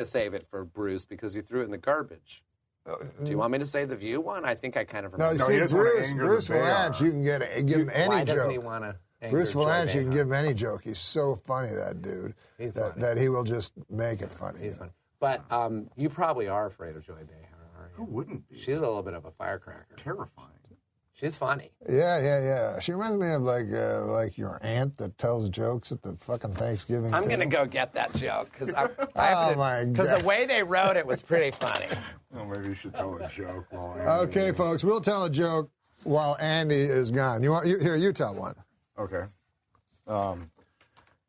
to save it for Bruce because you threw it in the garbage. Do you want me to say the View one? I think I kind of remember. No, you see, Bruce Valanche, you can give him any joke. Why doesn't he want to? Bruce Valanche, you can give him any joke. He's so funny, that dude, that he will just make it funny. He's funny. But you probably are afraid of Joy Behar, aren't you? Who wouldn't be? She's a little bit of a firecracker. Terrifying. She's funny. Yeah. She reminds me of like your aunt that tells jokes at the fucking Thanksgiving. I'm going to go get that joke because I have to. Because the way they wrote it was pretty funny. Well, maybe you should tell a joke while Okay, folks, we'll tell a joke while Andy is gone. You tell one. Okay. The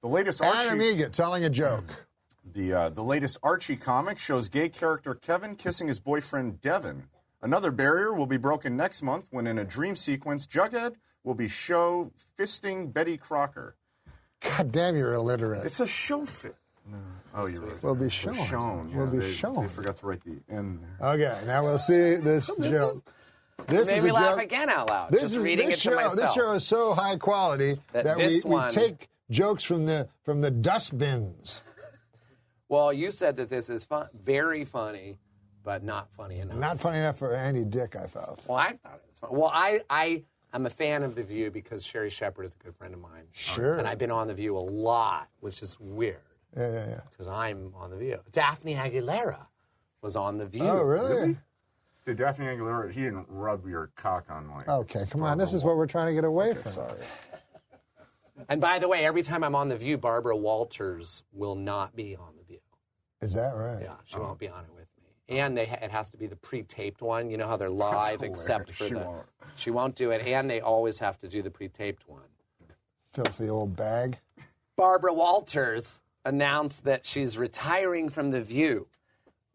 latest Archie... Adam Eget telling a joke. The latest Archie comic shows gay character Kevin kissing his boyfriend Devin. Another barrier will be broken next month when, in a dream sequence, Jughead will be show fisting Betty Crocker. God damn, you're illiterate. It's a show fit. No. Oh, you're right. Will be shown. Yeah, will be shown. They forgot to write the end there. Okay, now we'll see this joke. This made is me a laugh joke. again out loud. This just is reading this it show, to myself. This show is so high quality that we take jokes from the dustbins. Well, you said that this is very funny, but not funny enough. Not funny enough for Andy Dick, I felt. Well, I thought it was funny. Well, I am a fan of The View because Sherry Shepherd is a good friend of mine. Sure. And I've been on The View a lot, which is weird. Yeah. Because I'm on The View. Daphne Aguilera was on The View. Oh, really? Did Daphne Aguilera, he didn't rub your cock on like... Okay, come on. This is what we're trying to get away from. Sorry. And by the way, every time I'm on The View, Barbara Walters will not be on The View. Is that right? Yeah, she won't be on it with me. And it has to be the pre-taped one. You know how they're live except for she won't do it. And they always have to do the pre-taped one. Filthy old bag. Barbara Walters announced that she's retiring from The View.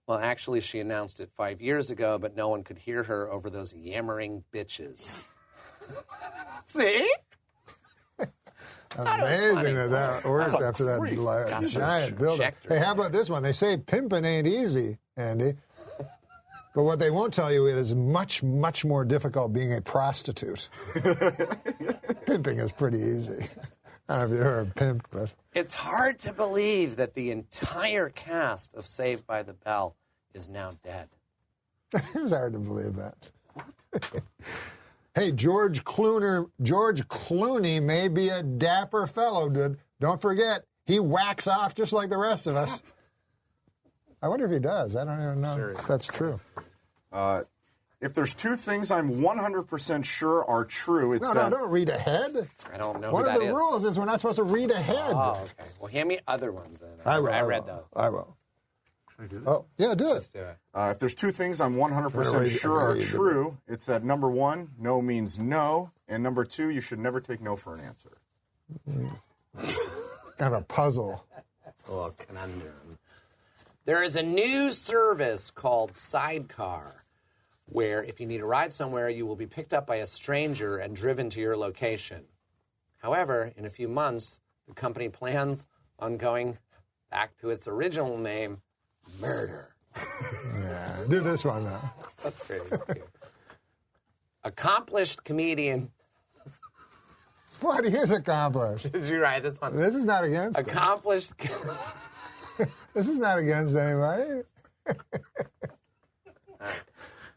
Well, actually, she announced it 5 years ago, but no one could hear her over those yammering bitches. See? Amazing that worked after that giant buildup. Hey, how about this one? They say pimping ain't easy, Andy. But what they won't tell you is much, much more difficult being a prostitute. Pimping is pretty easy. I don't know if you've ever pimped, but... It's hard to believe that the entire cast of Saved by the Bell is now dead. It's hard to believe that. Hey, George Clooney may be a dapper fellow, dude. Don't forget, he whacks off just like the rest of us. I wonder if he does. I don't even know if that's true. If there's two things I'm 100% sure are true, it's No, don't read ahead. I don't know One who of that the is. rules is we're not supposed to read ahead. Oh, okay. Well, hand me other ones then. I read those. I will. Should I do this? Oh, yeah, do it. Just do it. If there's two things I'm 100% sure are true, it's that number one, no means no, and number two, you should never take no for an answer. Kind of a puzzle. That's a little conundrum. There is a new service called Sidecar, where if you need a ride somewhere, you will be picked up by a stranger and driven to your location. However, in a few months, the company plans on going back to its original name, Murder. Yeah, do this one now. That's pretty cute. Accomplished comedian. What is accomplished? Did you write this one? This is not against Accomplished. This is not against anybody. Right.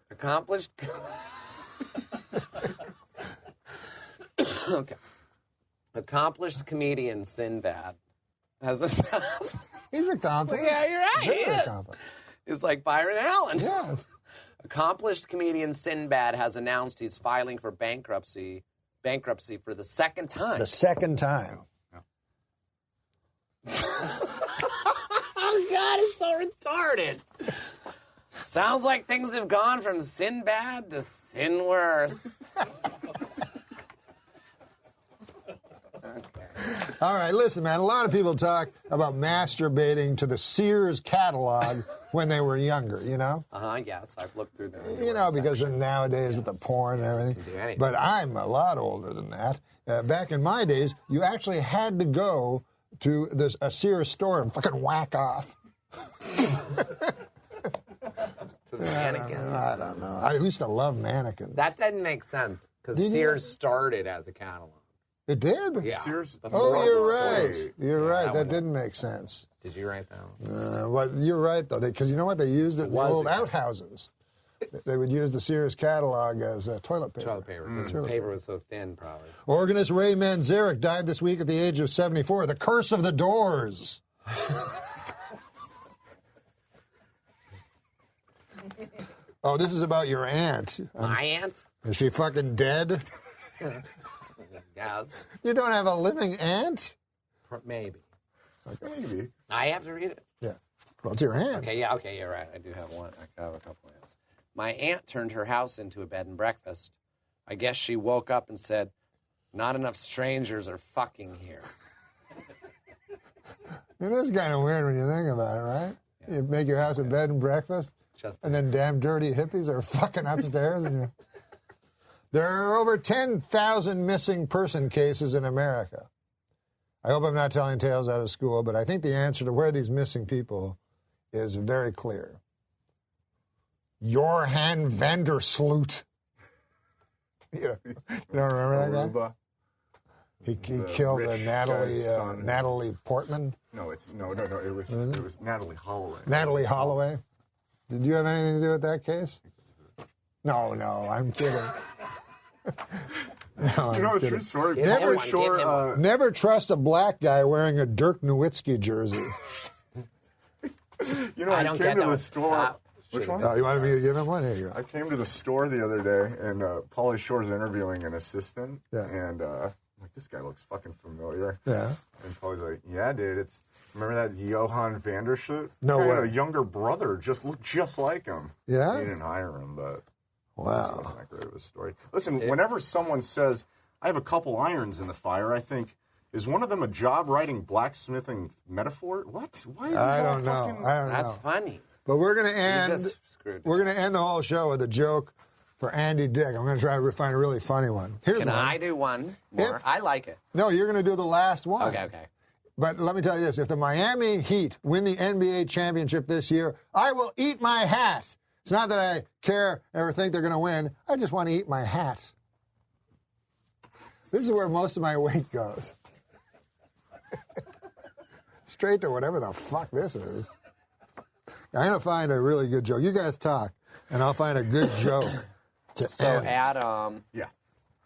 Accomplished. Okay. Accomplished comedian Sinbad has a. He's accomplished. Yeah, you're right. Very He is. accomplished. It's like Byron Allen. Yes. Accomplished comedian Sinbad has announced he's filing for bankruptcy for the second time. The second time. Oh, God, it's so retarded. Sounds like things have gone from Sinbad to sin worse. Okay. All right, listen, man. A lot of people talk about masturbating to the Sears catalog when they were younger, you know? Yes, I've looked through the You know, because section. nowadays with the porn and everything. can do anything. But I'm a lot older than that. Back in my days, you actually had to go to a Sears store and fucking whack off. To the mannequins. I don't know. I used to love mannequins. That doesn't make sense because Did you? Sears started as a catalog. It did? Yeah. Sears. Oh, you're right. Story. You're Yeah, right. that That one- didn't make sense. Did you write that one? Well, you're right, though, because you know what? They used it in the was old a- outhouses. They would use the Sears catalog as toilet paper. Toilet paper. Because the paper was so thin, probably. Organist Ray Manzarek died this week at the age of 74. The Curse of the Doors. Oh, this is about your aunt. My aunt? Is she fucking dead? Yes. You don't have a living aunt? Maybe. Maybe. I have to read it. Yeah. Well, it's your aunt. Okay, you're right. I do have one. I have a couple aunts. My aunt turned her house into a bed and breakfast. I guess she woke up and said, not enough strangers are fucking here. It is kind of weird when you think about it, right? Yeah. You make your house a bed and breakfast, and then damn dirty hippies are fucking upstairs. There are over 10,000 missing person cases in America. I hope I'm not telling tales out of school, but I think the answer to where these missing people is very clear. Johan Vandersloot. You don't remember that guy? He killed Natalie Portman. No, it was Natalie Holloway. Natalie Holloway. Did you have anything to do with that case? No, I'm kidding. No, you know, a true story. Never trust a black guy wearing a Dirk Nowitzki jersey. You know, I came to the store. Which one? Oh, you wanted me to give him one? Here you go. I came to the store the other day, and Pauly Shore's interviewing an assistant. Yeah. And I'm like, this guy looks fucking familiar. Yeah. And Pauly's like, yeah, dude, remember that Johan Vandersloot? No way. way. Had a younger brother looked just like him. Yeah? He didn't hire him, but wow. It wasn't that great of a story. Listen, whenever someone says, I have a couple irons in the fire, I think, is one of them a job-writing blacksmithing metaphor? What? Why are these I all don't know. fucking... That's funny. But we're going to end. Screwed. We're going to end the whole show with a joke for Andy Dick. I'm going to try to find a really funny one. Here's Can one. I do one more? I like it. No, you're going to do the last one. Okay. But let me tell you this. If the Miami Heat win the NBA championship this year, I will eat my hat. It's not that I care or think they're going to win. I just want to eat my hat. This is where most of my weight goes. Straight to whatever the fuck this is. I'm going to find a really good joke. You guys talk, and I'll find a good joke. So, Adam, Yeah.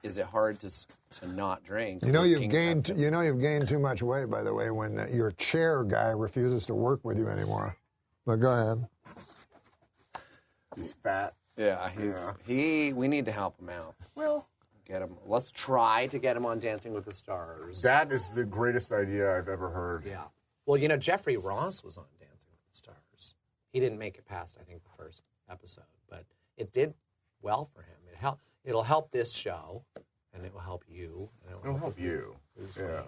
is it hard to not drink? You know you've gained too much weight, by the way, when your chair guy refuses to work with you anymore. But go ahead. He's fat. Yeah, we need to help him out. Well, Get him. Let's try to get him on Dancing with the Stars. that is the greatest idea I've ever heard. Yeah. Well, Jeffrey Ross was on Dancing with the Stars. He didn't make it past, I think, the first episode, but it did well for him. It'll help this show, and it will help you. And It'll help you. Yeah.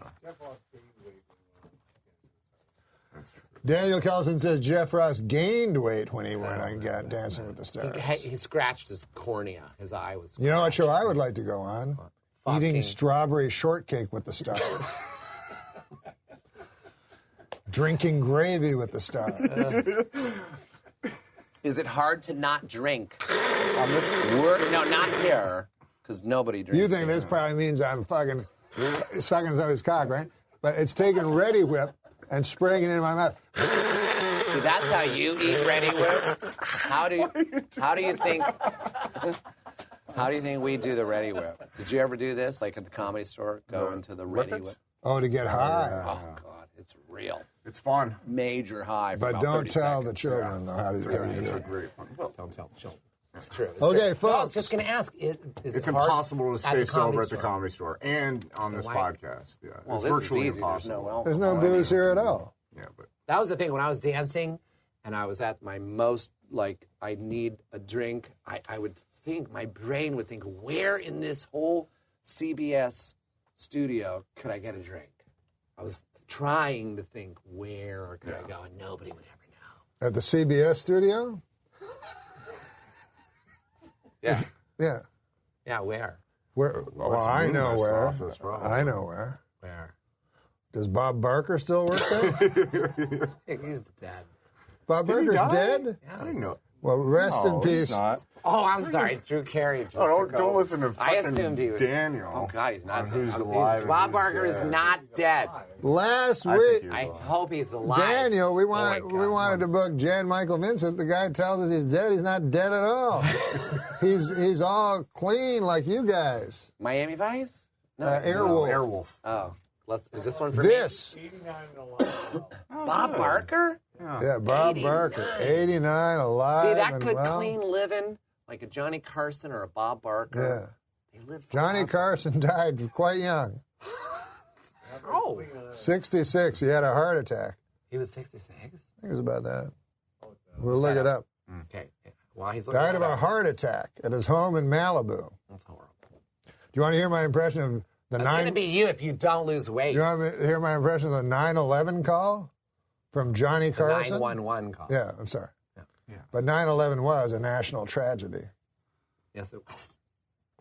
That's true. Daniel Carlson says Jeff Ross gained weight when he went on Dancing with the Stars. He scratched his cornea. His eye was. You know what show I would like to go on? Fucking. Eating strawberry shortcake with the stars. Drinking gravy with the stars. Is it hard to not drink on this work? No, not here, because nobody drinks. You think here. this probably means I'm fucking sucking somebody's cock, right? But it's taking Ready Whip and spraying it in my mouth. See, that's how you eat Ready Whip. How do you think? How do you think we do the Ready Whip? Did you ever do this, like at the Comedy Store, go into the Ready Whip? Oh, to get high. Oh God, it's real. It's fun. Major high. For But about don't 30 tell seconds. the children, though, how to do It's a it. great fun. Well, Don't tell the children. It's true. It's Okay, true. folks. No, I was just going to ask. Is it's it hard impossible to at stay the sober Comedy at the Store? Comedy Store and on this Why? podcast. Yeah, Well, it's this virtually is easy. impossible. There's no booze here at all. Yeah, but That was the thing when I was dancing, and I was at my most I need a drink. I would think my brain would think, where in this whole CBS studio could I get a drink? I was trying to think where could I go, and nobody would ever know. At the CBS studio? Yeah, Yeah. yeah. Where? Where? Well, I know Moonless where. office, probably. I know where. Where? Does Bob Barker still work there? He's dead. Bob Did he Barker's die? dead? Yeah, I didn't know. Well, rest in peace. He's not. Oh, I'm sorry. Drew Carey. Just Don't listen to I fucking assumed he was. Daniel. Oh, God, he's not on dead. Who's alive? and Bob who's Barker is dead. not dead. Last I think week, he was I alive. hope he's alive. Daniel, we Oh, my God. wanted to book Jan Michael Vincent. The guy tells us he's dead. He's not dead at all. he's all clean like you guys. Miami Vice? No. Airwolf. Airwolf. Oh, is this one for This. me? Bob Barker? Yeah, Bob 89. Barker, 89, alive. See, that and good well. clean living, like a Johnny Carson or a Bob Barker. Yeah. They live Johnny forever. Carson died quite young. Oh, 66. He had a heart attack. he was 66? I think it was about that. We'll look it up. Okay. While he's looking Died it of a up. heart attack at his home in Malibu. That's horrible. Do you want to hear my impression of the That's going to be you if you don't lose weight. Do you want to hear my impression of the 9/11 call from Johnny Carson? 911 call. Yeah, I'm sorry. Yeah. But 9/11 was a national tragedy. Yes, it was.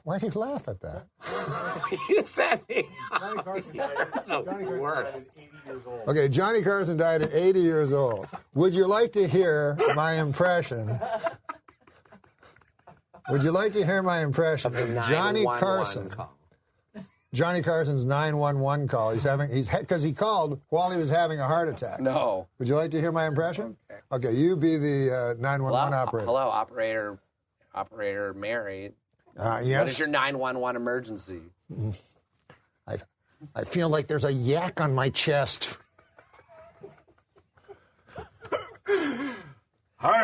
Why do you laugh at that? You said me. Johnny Carson died at 80 years old. Okay, Johnny Carson died at 80 years old. Would you like to hear my impression? Would you like to hear my impression of Johnny 911 Carson? call. Johnny Carson's 911 call. Because he called while he was having a heart attack. No. Would you like to hear my impression? Okay, you be the 911 operator. Hello, operator. Operator Mary. What is Yes. your 911 emergency? I feel like there's a yak on my chest.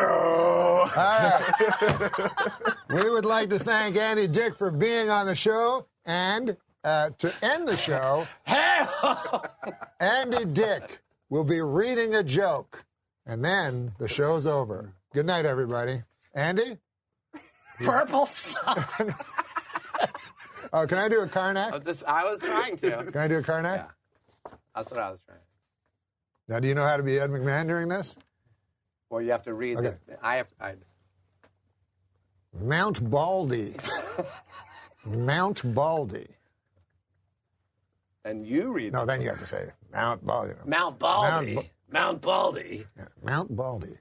Hi-oh! We would like to thank Andy Dick for being on the show. And to end the show, Andy Dick will be reading a joke. And then the show's over. Good night, everybody. Andy? Purple sun. Oh, can I do a Karnak? I was trying to. Can I do a Karnak? Yeah. That's what I was trying. Now, do you know how to be Ed McMahon during this? Well, you have to read. Okay. I Mount Baldy. Mount Baldy. and you read. No, then you have to say Mount Baldy. Mount Baldy. Mount Baldy. Yeah, Mount Baldy.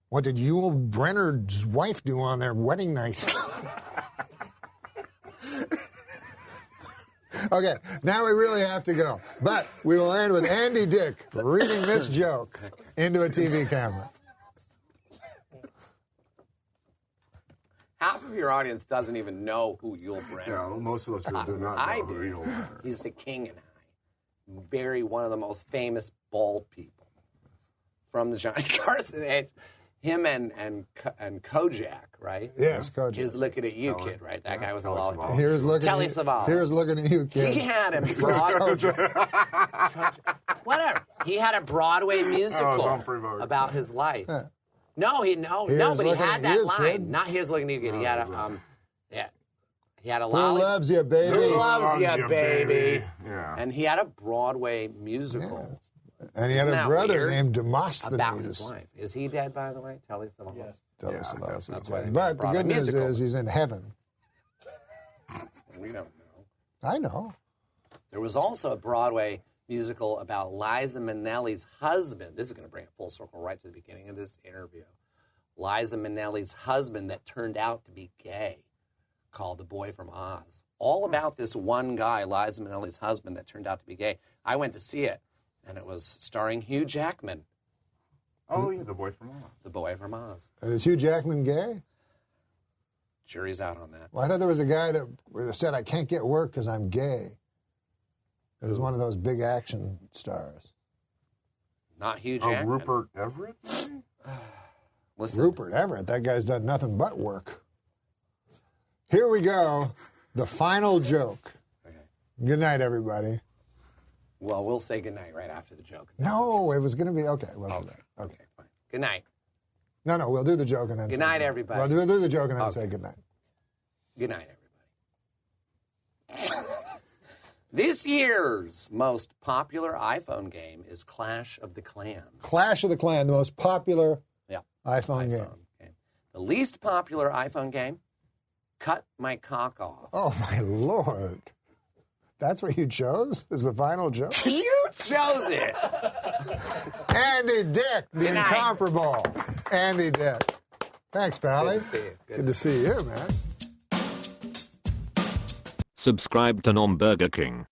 What did Yul Brenner's wife do on their wedding night? Okay, now we really have to go. But we will end with Andy Dick reading this joke into a TV camera. Half of your audience doesn't even know who Yul Brenner Yeah, is. most of those people do not I know who do. Eagle Brenner is. He's the king and I. One of the most famous bald people from the Johnny Carson age. Him and Kojak, right? Yes, Coach. He's looking at you, kid, right? That guy with the Telly lollipop. Savalas. Here's looking Telly at Savalas. Here's looking at you, kid. He had a whatever. He had a Broadway musical Humphrey Bogart. about his life. No, Here's but he looking had at that you, line. kid. Not here's looking at you, kid. He had a he had a Who lolly. loves you, baby? Who loves you, baby? Yeah. And he had a Broadway musical And he had Isn't a that brother weird? named about his Demosthenes. wife. Is he dead, by the way? Telly Savalas. Yes. Telly Yeah, Savalas that's is why dead. they But the brought good a news musical. is he's in heaven. We don't know. I know. There was also a Broadway musical about Liza Minnelli's husband. This is going to bring it full circle right to the beginning of this interview. Liza Minnelli's husband that turned out to be gay, called The Boy from Oz. All about this one guy, Liza Minnelli's husband, that turned out to be gay. I went to see it, and it was starring Hugh Jackman, Oh, yeah, the boy from Oz. The Boy from Oz. And is Hugh Jackman gay? Jury's out on that. Well, I thought there was a guy that said, I can't get work because I'm gay. It was one of those big action stars. Not Hugh Oh, Jackman. Rupert Everett, maybe? Listen, Rupert Everett, that guy's done nothing but work. Here we go, the final joke. Good night, everybody. well, we'll say goodnight right after the joke. No, it was going to be, okay. We'll do that. Okay. Okay, fine. Good night. No, we'll do the joke and then Good say night, goodnight. everybody. We'll do the joke and then Okay. say goodnight. Good night, everybody. This year's most popular iPhone game is Clash of the Clans. Clash of the Clan, the most popular Yeah. iPhone game. game. The least popular iPhone game, Cut My Cock Off. Oh, my Lord. That's what you chose as the final joke? You chose it. Andy Dick, the incomparable Andy Dick. Thanks, Pally. Good to see you. Good to see you, man. Subscribe to Nom Burger King.